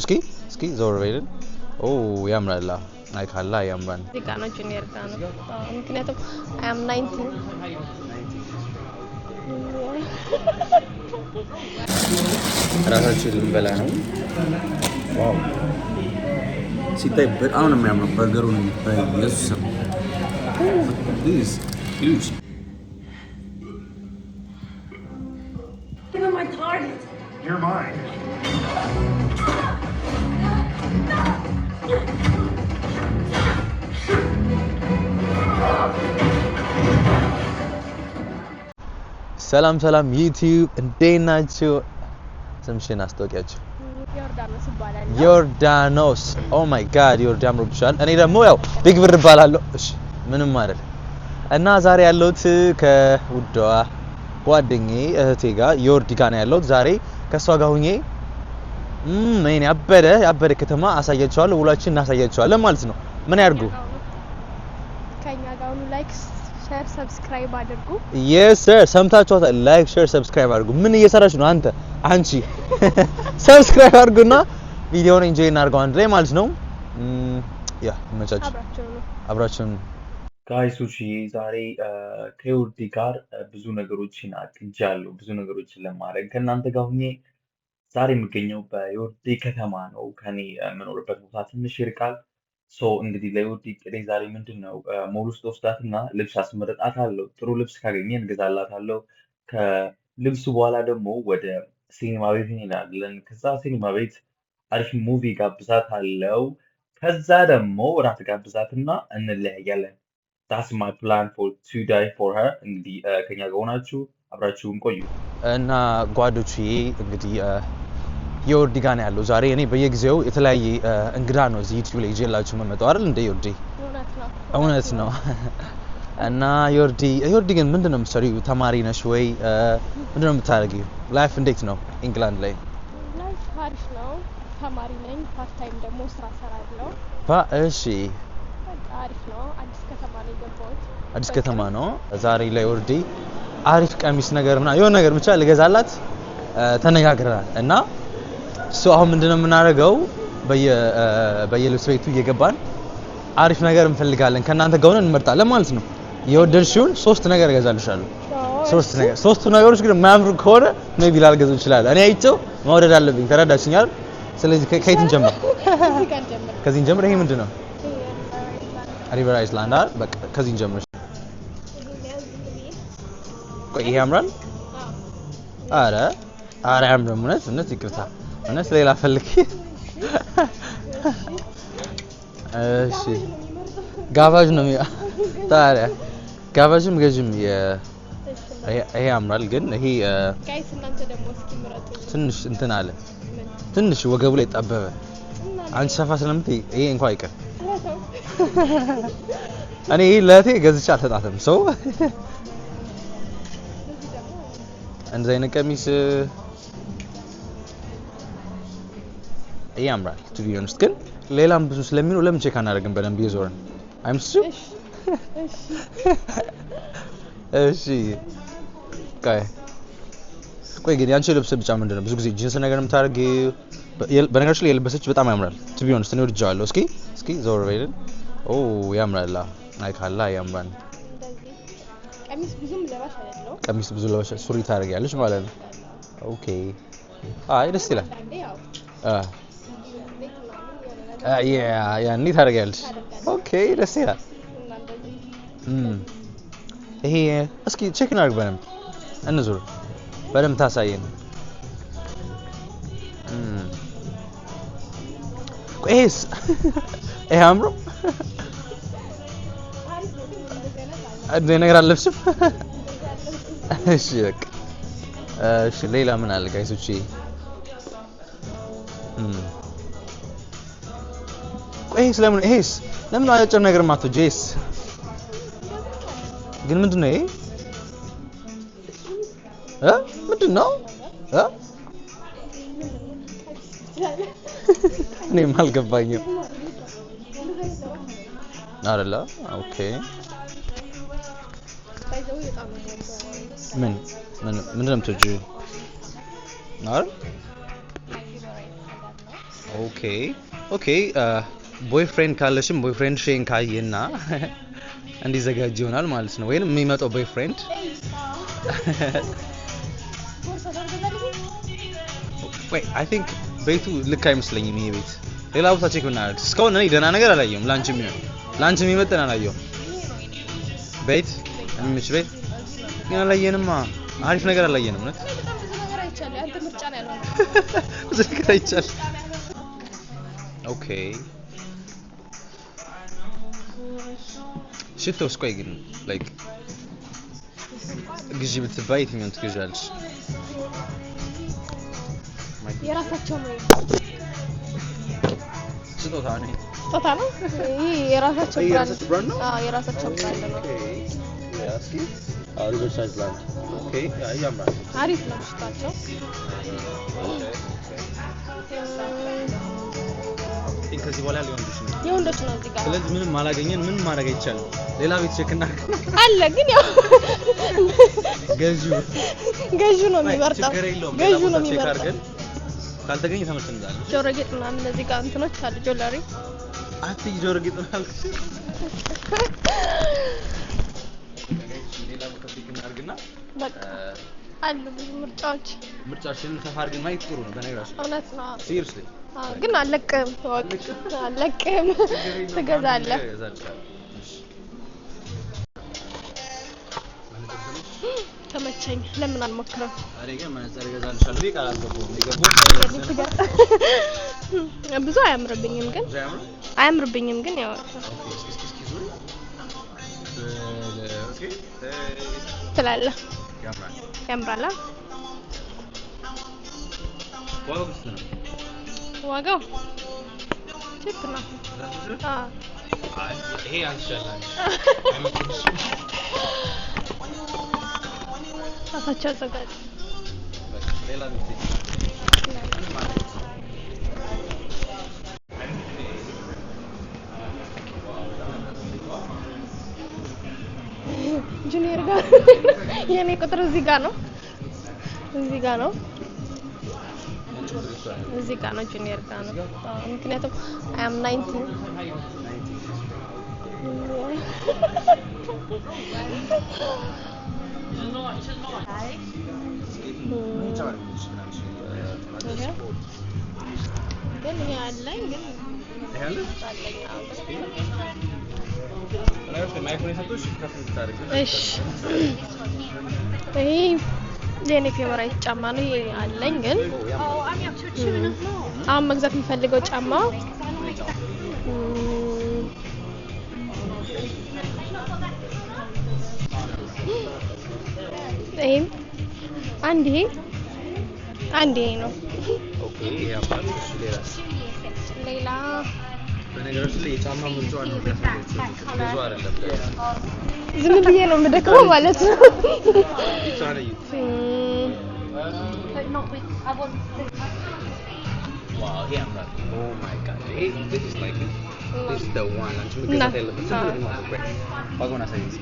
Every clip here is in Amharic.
እስኪ ዞር በይልን ኦ ያምራላ አይካላ ያምራል ዲቃና ጁኒየር ዳና ምክንያቱም I am 19 ራሳችን ልንበላ ነው ዋው ሲታይ በጣም ነው የሚያምረው በርገሩ ነው በኢየሱስ this huge Give him my target. You're mine. ሰላም ዩቲዩብ እንዴት ናችሁ? ስምሽን አስተዋውቂያችሁ። ዮርዳኖስ ይባላል። ዮርዳኖስ ኦ ማይ ጋድ ዮርዳን ሮብሻል። እኔ ደግሞ ያው ቢግ ብር እባላለሁ። እሺ ምንም አይደል። እና ዛሬ ያለሁት ከውዷ ጓደኛዬ እህቴ ጋር ዮርዲ ጋር ነው ያለሁት። ዛሬ ከሷ ጋር ሆኜ ምን ያበደ ከተማ አሳያችኋለሁ። ውሏችን እናሳያችኋለን ማለት ነው። ምን ያርጉ? ከኛ ጋር ሁሉ ላይክ ሼር ሰብስክራይብ አድርጉ። yes sir ሰምታችኋታል። ላይክ ሼር ሰብስክራይብ አድርጉ። ምን እየሰራች ነው አንቺ? ሰብስክራይብ አድርጉና ቪዲዮውን ኢንጆይ እናድርገው አንድ ላይ ማለት ነው። ያ መቻችሁ አብራችሁን ጋይሶች ዛሬ ከዮርዲ ጋር ብዙ ነገሮችን አቅጃለሁ። ብዙ ነገሮችን ለማድረግ ከእናንተ ጋር ሆኜ ዛሬ የምገኘው በዮርዲ ከተማ ነው። ከኔ የምኖርበት ቦታ ትንሽ ይርቃል። እንግዲህ ለዮርዲ ቅዴ ዛሬ ምንድነው ሞል ውስጥ ወስዳትና ልብስ አስመረጣታለሁ። ጥሩ ልብስ ካገኘን እንገዛላታለሁ። ከልብሱ በኋላ ደግሞ ወደ ሲኒማ ቤት እንሄዳለን። ከዛ ሲኒማ ቤት አሪፍ ሙቪ ጋብዛታለሁ። ከዛ ደግሞ እራት ጋብዛትና እንለያያለን። That's my plan for today for her. እንግዲህ ከኛ ጋር ሆናችሁ አብራችሁን ቆዩ እና ጓዶችዬ እንግዲህ ዮርዲ ጋር ነው ያለው ዛሬ። እኔ በየጊዜው የተለያየ እንግዳ ነው እዚህ ዩቲዩብ ላይ ይዤላችሁ መመጣው አይደል እንደ ዮርዲ እውነት ነው። እና ዮርዲ ግን ምንድነው የምትሰሪው? ተማሪ ነሽ ወይ? ምንድነው የምታደርጊው? ላይፍ እንዴት ነው ኢንግላንድ ላይ? ላይፍ አሪፍ ነው። ተማሪ ነኝ። ፓርት ታይም ደግሞ ስራ ሰራለሁ። እሺ አሪፍ ነው። አዲስ ከተማ ነው የገባሁት። አዲስ ከተማ ነው። ዛሬ ላይ ዮርዲ አሪፍ ቀሚስ ነገር የሆነ ነገር ብቻ ልገዛላት ተነጋግረናል። እና አሁን ምንድነው የምናደርገው? በየልብስ ቤቱ እየገባን አሪፍ ነገር እንፈልጋለን። ከእናንተ ጋር ሆነን እንመርጣለን ማለት ነው። የወደድሽውን 3 ነገር እገዛልሻለሁ። 3 ነገር። 3ቱ ነገሮች ግን የማያምሩ ከሆነ ሜቢ ላልገዛው ይችላል። እኔ አይቼው መውደድ አለብኝ። ተረዳችኝ አይደል? ስለዚህ ከየት እንጀምር? ከዚህ እንጀምር። ይሄ ምንድነው? ሪቨር አይስላንድ አይደል? በቃ ከዚህ እንጀምር። ቆይ ይሄ ያምራል? አረ ያምራል። እውነት ይቅርታ። እውነት ሌላ ፈልጊ። እሺ ጋባዥ ነው ታዲያ ጋባዥም ገዥም ይሄ ያምራል። ግን ይሄ ጋይስ እናንተ ደግሞ እስኪ ምረጡ። ትንሽ እንትን አለ። ትንሽ ወገቡ ላይ ጠበበ። አንቺ ሰፋ ስለምትይ ይሄ እንኳን አይቀር። እኔ ለቴ ገዝቻ አልተጣተም ሰው እንደዚህ አይነት ቀሚስ ያምራል። ቱ ቢ ኦነስት ግን ሌላም ብዙ ስለሚኖር ለምን ቼክ አናደርግም? በደንብ እየዞርን አይመስልሽም? እሺ ቆይ ግን ያንቺ ልብስ ብቻ ምንድነው ብዙ ጊዜ ጂንስ ነገር የምታደርጊው? በነገራችን ላይ የለበሰች በጣም ያምራል። ቱ ቢ ኦነስት እኔ ወድጃለሁ። እስኪ ዞር በይልን ኦ ያምራል። አይካላ ያምራል። ቀሚስ ብዙም ለባሽ አይደለም። ቀሚስ ብዙ ለባሽ ሱሪ ታደርጊያለሽ ማለት ነው። ኦኬ ደስ ይላል። ያኔ ታደርጊያለሽ። ኦኬ ደስ ይላል። ይሄ እስኪ ቼክ እናድርግ በደንብ እንዙር። በደንብ ታሳየን። ቆይስ ይሄ አምሮ አንዴ ነገር አለብሽም? እሺ በቃ እሺ ሌላ ምን አለ ጋይሶች? ቆይስ ለምን አጭር ነገር ማትወጂስ? ግን ምንድነው ይሄ? ምንድነው? እኔም አልገባኝም። አይደለ? ኦኬ ምንድነው የምትወጂው? አይደል? ኦኬ ቦይፍሬንድ ካለሽም ቦይፍሬንድ ሼን ካየና እንዲዘጋጅ ይሆናል ማለት ነው ወይንም የሚመጣው ቦይፍሬንድ ወይ አይ ቲንክ ቤቱ ልክ አይመስለኝም ይሄ ቤት ሌላ ቦታ ቼክ ብናደርግ እስካሁን እኔ ደህና ነገር አላየሁም ላንቺ የሚመጥን አላየሁም ቤት የሚመች ቤት ግን አላየንማ አሪፍ ነገር አላየንም ነው ዝግራ ይቻል ኦኬ ሽቶስ ቆይ ግን ላይክ ግዢ ብትባይ የትኛውን ትገዣለሽ የራሳቸው ነው ስጦታ ነው ይሄ የራሳቸው ብራንድ ነው የራሳቸው ብራንድ ነው ያስኪ ሪቨርሳይዝ ብራንድ ኦኬ ያማል አሪፍ ነው ሽታቸው ከዚህ በኋላ የወንዶች ነው እዚህ ጋር ስለዚህ ምንም አላገኘን ምንም ማድረግ አይቻልም ሌላ ቤት ቼክ እናድርግ አለ ግን ያው ገዢው ነው የሚመርጠው ገዢው ነው የሚመርጠው ካልተገኘ ተመልሰን እንዛለን ጆሮ ጌጥ ምናምን እዚህ ጋር እንትኖች አሉ ጆለሪ አትይ ጆሮ ጌጥ ማለት ሌላ ቦታ ቼክ እናድርግና በቃ አሉ ብዙ ምርጫዎችን ተፋርገን ማየት ጥሩ ነው በነገራችን እውነት ነው ሲሪየስሊ ግን አለቅም ትገዛለህ ተመቸኝ ለምን አልሞክረው አሬጋ ማንጸር ገዛልሻለሁ ቢቃል አልገባውም ብዙ አያምርብኝም ግን ያው ኦኬ ትላለህ ያምራል ዋጋው ቺፕ ነው ይሄ አንሻላል አሳቻ ዘጋጅ ሌላ ምት ጁኒየር ጋር የኔ ቁጥር እዚህ ጋር ነው እዚህ ጋር ነው ጁኒየር ጋር ነው ምክንያቱም I am 19 ግን ያለኝ ግን እሺ የኔ ፌቨራይት ጫማ ነው ይሄ አለኝ ግን አሁን መግዛት የምፈልገው ጫማ ይሄም አንድ ይሄ ነው ኦኬ ያባል እሱ ሌላ በነገራችን ላይ የጫማ ምርጫው ነው ብዙ አይደለም ዝም ብዬ ነው የምደክመው ማለት ነው Wow, yeah, I'm like, oh my god, this is like, this is the one. I'm just going to tell you, something more great. What gonna say this?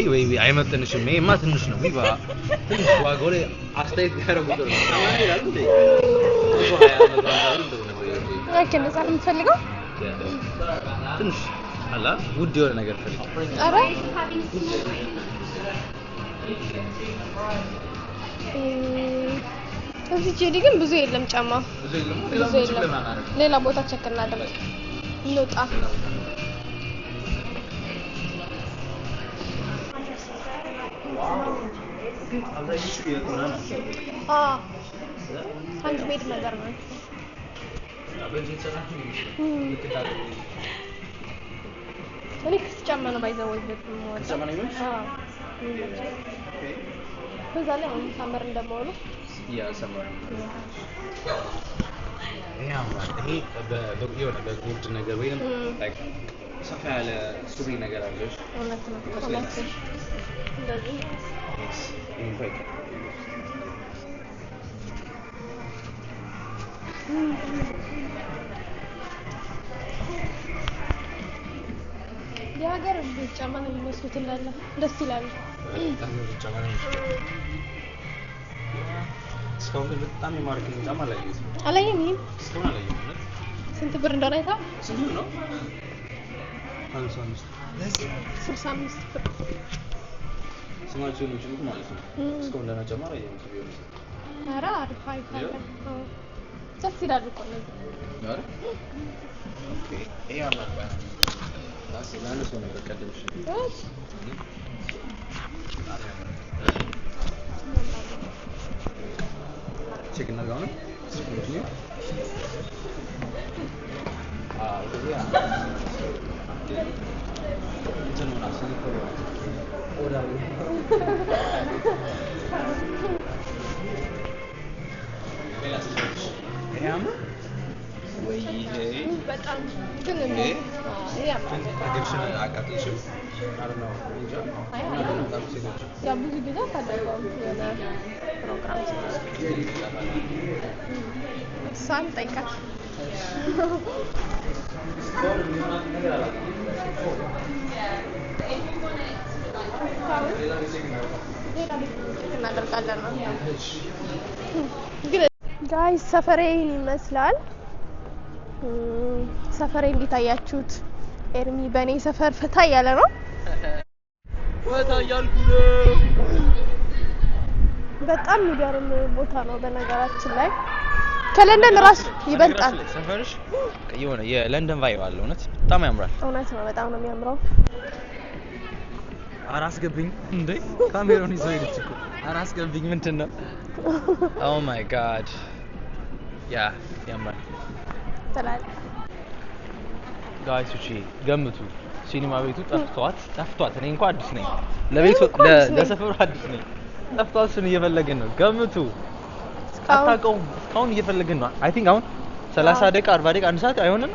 Wait, I'm not finished. Me, I'm not finished. Me, ba. Wa gore, astay karo gudo. ያከነ ዛሬ የምትፈልገው ትንሽ አላ ውድ የሆነ ነገር ፈልግ አረ እዚህ ጄዲ ግን ብዙ የለም ጫማ ብዙ የለም ሌላ ቦታ ቸክ እናድርግ እንውጣ አንድ ቤት ነገር ነው እኔ ጫማ ነው ባይዘው ቤት ነው ጫማ ነው በዛ ላይ አሁን ሳመር እንደማውሉ ያ ሰመር ይሄ በየሆነ በጉርድ ነገር ወይም ላይክ ሰፋ ያለ ሱሪ ነገር አለሽ እውነት ነው እንደዚህ የሀገር ጫማ ነው የሚመስሉት እንዳለ ደስ ይላል። እስካሁን በጣም የማርክ ጫማ አላየኝም። እስካሁን አላየኝም። ስንት ብር እንደሆነ አይተሃል? ስንት ብር ነው? 55 ብር። ስማቸው ነው ጭምር ማለት ነው። እስካሁን ለና ጫማ አላየኝም። ኧረ አሪፍ አይታለ። ደስ ይላል እኮ ነው። ኧረ ኦኬ ይሄ አማርባ ለአንድ ሰው ነው በቀደምሽ ቼክ እናድርገው ነው በጣም ግን እንዴ ያ ብዙ ጊዜ ታደርገው የሆነ ፕሮግራም እሷን ጠይቃት እናደርጋለን ነው ግን ጋይስ ሰፈሬ ይመስላል። ሰፈሬ እንዴት አያችሁት? ኤርሚ በኔ ሰፈር ፈታ ያለ ነው። ፈታ ያልኩ ነው። በጣም የሚገርም ቦታ ነው በነገራችን ላይ ከለንደን ራሱ ይበልጣል። ሰፈርሽ የሆነ የለንደን ቫይብ አለው። እውነት በጣም ያምራል። እውነት ነው፣ በጣም ነው የሚያምረው። አራስገብኝ እንዴ ካሜራውን ይዘው ይልጭ እኮ አራስገብኝ ምንድነው? ኦ ማይ ጋድ ያ ያምራል። ተላል ጋይስ እቺ ገምቱ፣ ሲኒማ ቤቱ ጠፍቷት። እኔ እንኳን አዲስ ነኝ ለቤቱ ለሰፈሩ አዲስ ነኝ። ጠፍቷት ስን እየፈለግን ነው። ገምቱ። አታውቀውም። እስካሁን እየፈለግን ነው። አይ ቲንክ አሁን 30 ደቂቃ 40 ደቂቃ አንድ ሰዓት አይሆንም።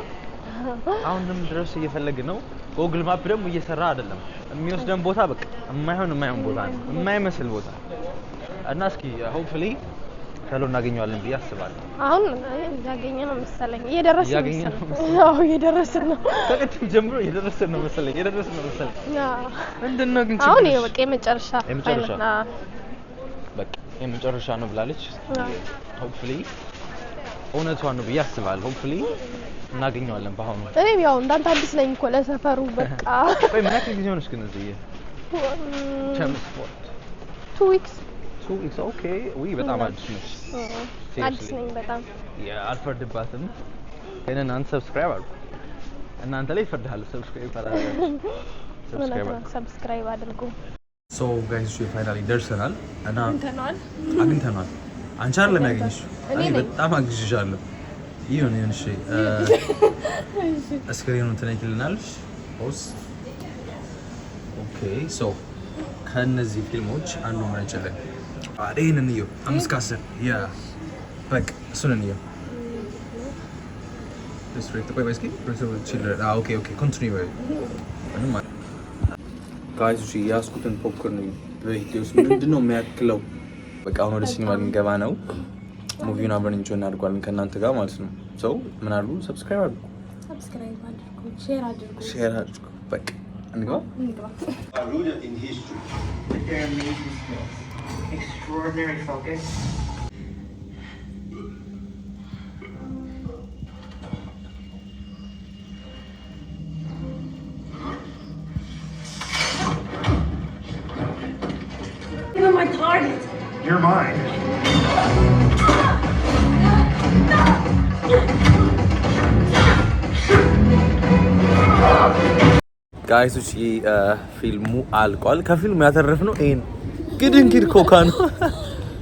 አሁንም ድረስ እየፈለግን ነው። ጎግል ማፕ ደግሞ እየሰራ አይደለም። የሚወስደን ቦታ በቃ የማይሆን ቦታ ነው፣ የማይመስል ቦታ እና እስኪ ሆፕፉሊ ቶሎ እናገኘዋለን ብዬ አስባለሁ። አሁን ያገኘ ነው መሰለኝ። እየደረስን ነው። ከቅድም ጀምሮ እየደረስን ነው መሰለኝ። ያ ምንድነው ግን አሁን በቃ የመጨረሻ በቃ የመጨረሻ ነው ብላለች። ሆፕፉሊ እውነቷን ነው ብዬ አስባለሁ። ሆፕፉሊ እናገኘዋለን በአሁኑ። እኔም ያው እንዳንተ አዲስ ነኝ እኮ ለሰፈሩ በቃ። ቆይ ምን ያክል ጊዜ ሆነሽ ግን እዚህ? 2 weeks ኦኬ። ወይ በጣም አዲስ ነሽ። አዲስ ነኝ በጣም። አልፈርድባትም ግን እናንተ ሰብስክራይብ አድርጉ። እናንተ ላይ ይፈርዳል። ሰብስክራይብ አድርጉ። ሶ ጋይስ ፋይናሊ ደርሰናል እና አግኝተናል። አንቺ አይደለም ያገኘሽ፣ እኔ በጣም አግዝሻለሁ። ይሁን እሺ። እስክሪኑን ትነኪልናለሽ። ኦኬ ሶ ከነዚህ ፊልሞች አንዱ ምረጭልን። ይሄንን እንየው። 5 ከ10 ያ በቃ እሱን እንየው። ዲስትሪክት ቆይ እስኪ ችልድረን ኦኬ ኮንቲኒው ጋይስ ያስኩትን ፖፕኮርን በሂደውስ ምንድነው የሚያክለው? በቃ አሁን ወደ ሲኒማ ልንገባ ነው። ሙቪውን አብረን እንጆይ እናድርጓለን ከእናንተ ጋር ማለት ነው። ሰው ምን አሉ? ሰብስክራይብ አድርጉ፣ ሼር አድርጉ። በቃ እንግባ። Rooted in history, with their amazing skills, extraordinary focus. Give him my target. You're mine. ጋይሶች ፊልሙ አልቋል። ከፊልሙ ያተረፍነው ይሄን ግድንግድ ኮካ ነው።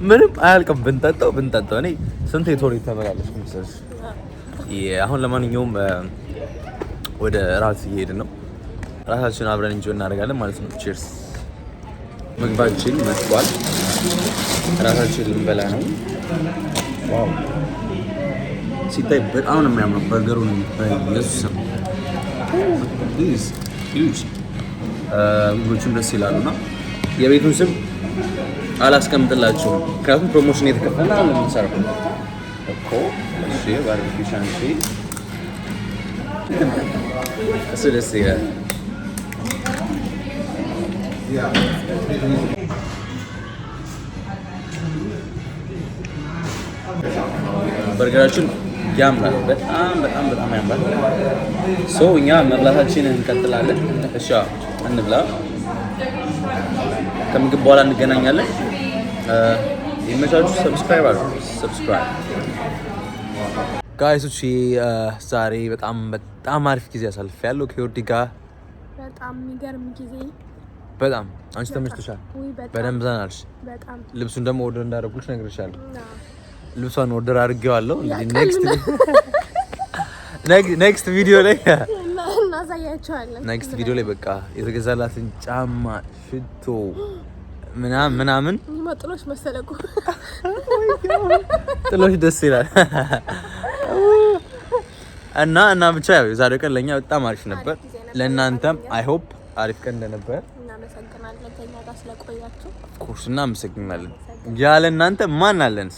ምንም አያልቅም። ብንጠጣው እኔ ስንት የቶሪ ተበላለች መሰለሽ። አሁን ለማንኛውም ወደ ራት እየሄድን ነው። ራሳችን አብረን እንጆይ እናደርጋለን ማለት ነው። ቺርስ። ምግባችን መጥቷል። ራሳችን ልንበላ ነው። ዋው ሲታይ በጣም ነው የሚያምረው። በርገሩን በኢየሱስ ፕሊዝ ሂውጅ ምግቦቹም ደስ ይላሉና የቤቱን ስም አላስቀምጥላችሁም፣ ምክንያቱም ፕሮሞሽን የተከፈለ ነው የምንሰራው እኮ። እሺ ባርቢኪው ሻንቺ እሱ ደስ ይላል። በርገራችን ያምራል። በጣም ያምራል። እኛ መብላታችንን እንቀጥላለን። እሺ እንብላ። ከምግብ በኋላ እንገናኛለን። ይመቻችሁ። ሰብስክራይብ አድርጉ። ጋይሶች ዛሬ በጣም አሪፍ ጊዜ አሳልፌያለሁ ከዮርዲ ጋር። በጣም የሚገርም ጊዜ። በጣም አንቺ ተመችቶሻል? በደንብ ዘናልሽ? በጣም ልብሱን ደግሞ ኦርደር እንዳደረኩልሽ ነግሬሻለሁ። ልብሷን ኦርደር አድርጌዋለሁ። እንግዲህ ኔክስት ቪዲዮ ላይ እናሳያቸዋለን። ኔክስት ቪዲዮ ላይ በቃ የተገዛላትን ጫማ፣ ሽቶ ምናምን ጥሎሽ መሰለኩ ጥሎሽ ደስ ይላል እና ብቻ ያው የዛሬው ቀን ለኛ በጣም አሪፍ ነበር። ለእናንተም አይ ሆፕ አሪፍ ቀን እንደነበር እናመሰግናለን። ከኛ ጋር ስለቆያችሁ ኮርስ እናመሰግናለን። ያለ እናንተ ማን አለን?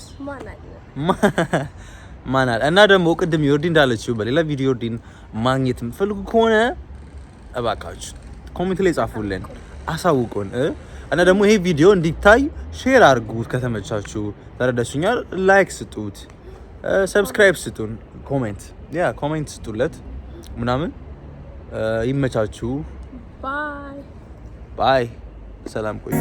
እና ደግሞ ቅድም ዮርዲ እንዳለችው በሌላ ቪዲዮ ዮርዲን ማግኘት የምትፈልጉ ከሆነ እባካችሁ ኮሜንት ላይ ጻፉልን፣ አሳውቁን። እና ደግሞ ይሄ ቪዲዮ እንዲታይ ሼር አድርጉት ከተመቻችሁ። ተረዳችሁኛል? ላይክ ስጡት፣ ሰብስክራይብ ስጡን፣ ኮሜንት ስጡለት ምናምን። ይመቻችሁ። ባይ። ሰላም ቆዩ።